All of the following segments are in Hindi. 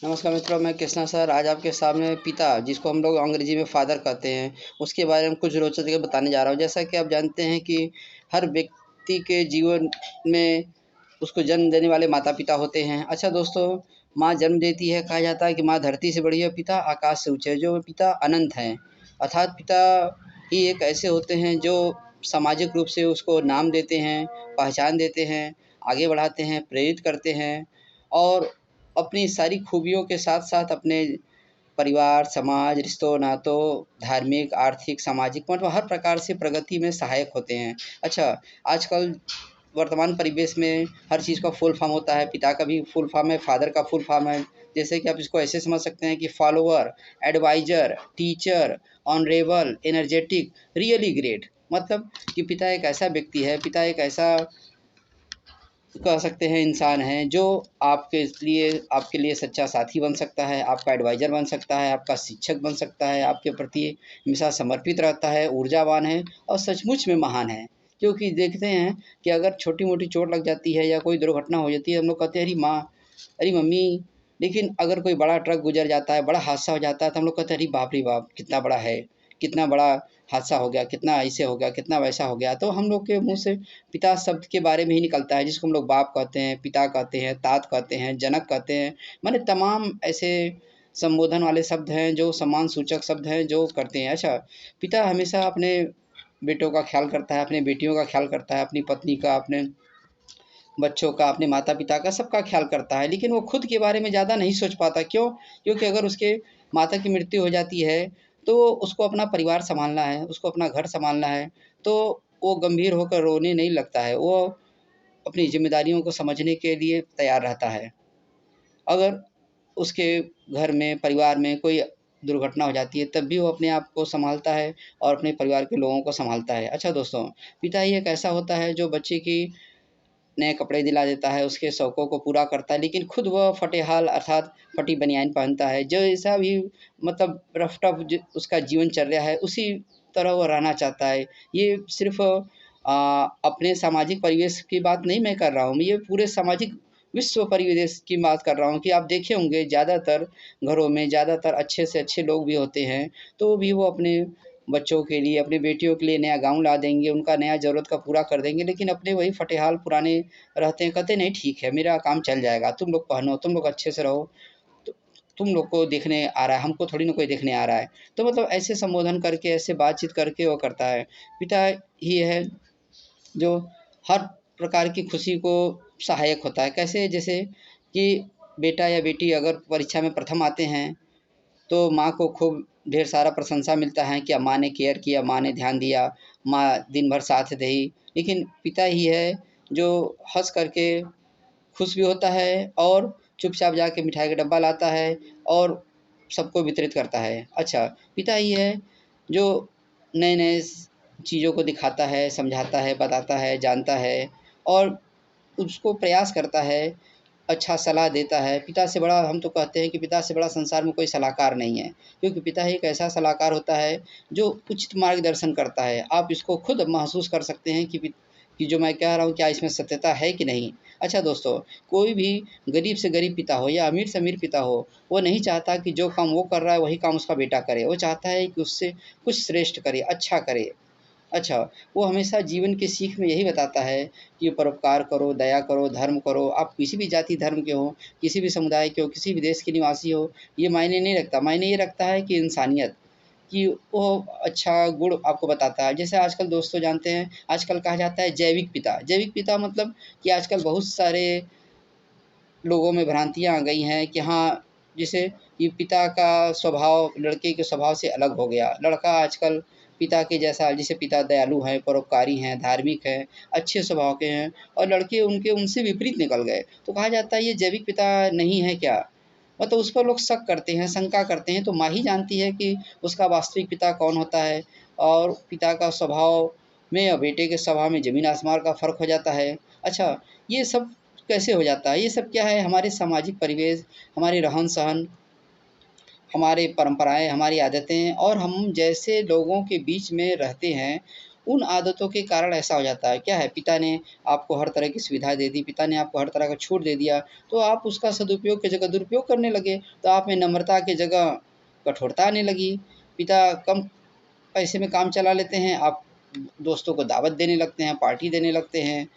नमस्कार मित्रों, मैं कृष्णा सर आज आपके सामने पिता जिसको हम लोग अंग्रेजी में फादर कहते हैं उसके बारे में कुछ रोचक चीज़ें बताने जा रहा हूँ। जैसा कि आप जानते हैं कि हर व्यक्ति के जीवन में उसको जन्म देने वाले माता पिता होते हैं। अच्छा दोस्तों, माँ जन्म देती है, कहा जाता है कि माँ धरती से बड़ी है, पिता आकाश से ऊँचे है। जो पिता अनंत हैं, अर्थात पिता ही एक ऐसे होते हैं जो सामाजिक रूप से उसको नाम देते हैं, पहचान देते हैं, आगे बढ़ाते हैं, प्रेरित करते हैं और अपनी सारी खूबियों के साथ-साथ अपने परिवार, समाज, रिश्तों, नातों, धार्मिक, आर्थिक, सामाजिक मतलब हर प्रकार से प्रगति में सहायक होते हैं। अच्छा, आजकल वर्तमान परिवेश में हर चीज़ का फुल फॉर्म होता है, पिता का भी फुल फॉर्म है, फादर का फुल फॉर्म है। जैसे कि आप इसको ऐसे समझ सकते हैं कि follower, adviser, teacher, honourable, energetic, really great मतलब कि पिता एक ऐसा व्यक्ति है, पिता एक ऐसा कह सकते हैं इंसान हैं जो आपके लिए सच्चा साथी बन सकता है, आपका एडवाइज़र बन सकता है, आपका शिक्षक बन सकता है, आपके प्रति हमेशा समर्पित रहता है, ऊर्जावान है और सचमुच में महान है। क्योंकि देखते हैं कि अगर छोटी-मोटी चोट लग जाती है या कोई दुर्घटना हो जाती है, हम लोग कहते हैं, "अरे माँ! अरे मम्मी!" लेकिन अगर कोई बड़ा ट्रक गुज़र जाता है, बड़ा हादसा हो जाता है, तो हम लोग कहते हैं, "अरे बाप रे बाप! कितना बड़ा है, कितना बड़ा हादसा हो गया, कितना ऐसे हो गया, कितना वैसा हो गया।" तो हम लोग के मुँह से पिता शब्द के बारे में ही निकलता है, जिसको हम लोग बाप कहते हैं, पिता कहते हैं, तात कहते हैं, जनक कहते हैं, माने तमाम ऐसे संबोधन वाले शब्द हैं जो सम्मान सूचक शब्द हैं जो करते हैं। अच्छा, पिता हमेशा अपने बेटों का ख़्याल करता है, अपनी बेटियों का ख़्याल करता है, अपनी पत्नी का, अपने बच्चों का, अपने माता-पिता का, सबका ख़्याल करता है, लेकिन वो खुद के बारे में ज़्यादा नहीं सोच पाता। क्यों? क्योंकि अगर उसके माता की मृत्यु हो जाती है, तो उसको अपना परिवार सँभालना है, उसको अपना घर सँभालना है, तो वो गंभीर होकर रोने नहीं लगता है। वो अपनी ज़िम्मेदारियों को समझने के लिए तैयार रहता है। अगर उसके घर में, परिवार में कोई दुर्घटना हो जाती है, तब भी वो अपने आप को सँभालता है और अपने परिवार के लोगों को सँभालता है। अच्छा दोस्तों, पिता ही एक ऐसा होता है जो बच्चे की नए कपड़े दिला देता है, उसके शौकों को पूरा करता है, लेकिन खुद वह फटे-हाल अर्थात फटी बनियान पहनता है। जैसा भी मतलब रफ-टफ उसका जीवनचर्या है, उसी तरह वो रहना चाहता है। ये सिर्फ़ अपने सामाजिक परिवेश की बात नहीं मैं कर रहा हूँ, ये पूरे सामाजिक विश्व परिवेश की बात कर रहा हूँ कि आप देखे होंगे ज़्यादातर घरों में ज़्यादातर अच्छे से अच्छे लोग भी होते हैं, तो भी वो अपने बच्चों के लिए, अपनी बेटियों के लिए नया गाउन ला देंगे, उनका नया ज़रूरत का पूरा कर देंगे, लेकिन अपने वही फटे-हाल पुराने रहते हैं, कहते हैं नहीं ठीक है, मेरा काम चल जाएगा, तुम लोग पहनो, तुम लोग अच्छे से रहो, तु तुम लोग को देखने आ रहा है, हमको थोड़ी ना कोई देखने आ रहा है। तो मतलब ऐसे संबोधन करके, ऐसे बातचीत करके वो करता है। पिता ही है जो हर प्रकार की खुशी को सहायक होता है। कैसे? जैसे कि बेटा या बेटी अगर परीक्षा में प्रथम आते हैं तो माँ को खूब ढेर सारा प्रशंसा मिलता है कि माँ ने केयर किया, माँ ने ध्यान दिया, माँ दिन भर साथ रही। लेकिन पिता ही है जो हँस करके खुश भी होता है और चुपचाप जाके मिठाई का डब्बा लाता है और सबको वितरित करता है। अच्छा, पिता ही है जो नए-नए चीज़ों को दिखाता है, समझाता है, बताता है, जानता है और उसको प्रयास करता है, अच्छा सलाह देता है। पिता से बड़ा हम तो कहते हैं कि पिता से बड़ा संसार में कोई सलाहकार नहीं है, क्योंकि पिता ही एक ऐसा सलाहकार होता है जो उचित मार्गदर्शन करता है। आप इसको खुद महसूस कर सकते हैं कि जो मैं कह रहा हूँ क्या इसमें सत्यता है कि नहीं। अच्छा दोस्तों, कोई भी गरीब से गरीब पिता हो या अमीर से अमीर पिता हो, वो नहीं चाहता कि जो काम वो कर रहा है वही काम उसका बेटा करे। वो चाहता है कि उससे कुछ श्रेष्ठ करे, अच्छा करे। अच्छा, वो हमेशा जीवन की सीख में यही बताता है कि परोपकार करो, दया करो, धर्म करो। आप किसी भी जाति धर्म के हों, किसी भी समुदाय के हो, किसी भी देश के निवासी हो, ये मायने नहीं रखता। मायने ये रखता है कि इंसानियत, कि वो अच्छा गुण आपको बताता है। जैसे आजकल दोस्तों जानते हैं, आजकल कहा जाता है जैविक पिता। जैविक पिता मतलब कि आजकल बहुत सारे लोगों में भ्रांतियाँ आ गई हैं कि हाँ, जैसे ये पिता का स्वभाव लड़के के स्वभाव से अलग हो गया। लड़का आजकल पिता के जैसा जैसे पिता दयालु हैं, परोपकारी हैं, धार्मिक हैं, अच्छे स्वभाव के हैं और लड़के उनके उनसे विपरीत निकल गए। तो कहा जाता है ये जैविक पिता नहीं है क्या? मतलब उस पर लोग शक करते हैं, शंका करते हैं, तो माँ ही जानती है कि उसका वास्तविक पिता कौन होता है और पिता का स्वभाव में और बेटे के स्वभाव में ज़मीन आसमान का फ़र्क हो जाता है। अच्छा, ये सब कैसे हो जाता है? ये सब क्या है हमारे सामाजिक परिवेश, हमारे रहन-सहन, हमारे परंपराएँ, हमारी आदतें और हम जैसे लोगों के बीच में रहते हैं, उन आदतों के कारण ऐसा हो जाता है। क्या है, पिता ने आपको हर तरह की सुविधा दे दी, पिता ने आपको हर तरह का छूट दे दिया, तो आप उसका सदुपयोग की जगह दुरुपयोग करने लगे। तो आप में नम्रता की जगह कठोरता आने लगी। पिता कम पैसे में काम चला लेते हैं, आप दोस्तों को दावत देने लगते हैं, पार्टी देने लगते हैं।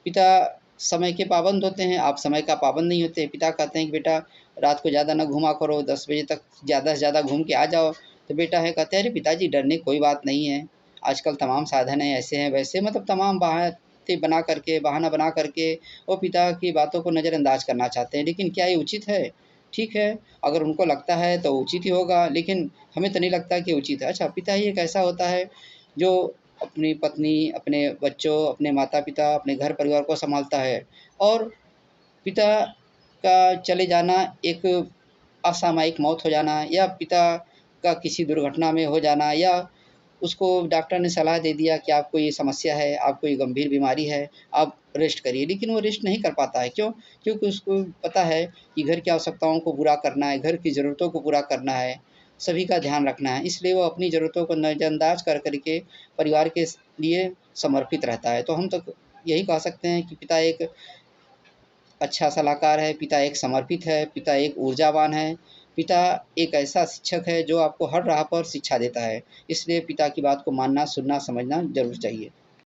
पिता समय के पाबंद होते हैं, आप समय का पाबंद नहीं होते। पिता कहते हैं कि बेटा रात को ज़्यादा ना घूमा करो, 10 बजे तक ज़्यादा से ज़्यादा घूम के आ जाओ। तो बेटा है कहते हैं अरे पिताजी डरने की कोई बात नहीं है, आजकल तमाम साधन हैं, ऐसे हैं वैसे, मतलब तमाम बातें बना करके, बहाना बना करके वो पिता की बातों को नज़रअंदाज करना चाहते हैं। लेकिन क्या ये उचित है? ठीक है, अगर उनको लगता है तो उचित ही होगा, लेकिन हमें तो नहीं लगता कि उचित है। अच्छा, पिता ही एक ऐसा होता है जो अपनी पत्नी, अपने बच्चों, अपने माता-पिता, अपने घर परिवार को सँभालता है। और पिता का चले जाना, एक असामयिक मौत हो जाना, या पिता का किसी दुर्घटना में हो जाना, या उसको डॉक्टर ने सलाह दे दिया कि आपको ये समस्या है, आपको ये गंभीर बीमारी है, आप रेस्ट करिए, लेकिन वो रेस्ट नहीं कर पाता है। क्यों? क्योंकि उसको पता है कि घर की आवश्यकताओं को पूरा करना है, घर की ज़रूरतों को पूरा करना है, सभी का ध्यान रखना है। इसलिए वो अपनी ज़रूरतों को नज़रअंदाज कर कर के परिवार के लिए समर्पित रहता है। तो हम तो यही कह सकते हैं कि पिता एक अच्छा सलाहकार है, पिता एक समर्पित है, पिता एक ऊर्जावान है, पिता एक ऐसा शिक्षक है जो आपको हर राह पर शिक्षा देता है। इसलिए पिता की बात को मानना, सुनना, समझना ज़रूर चाहिए।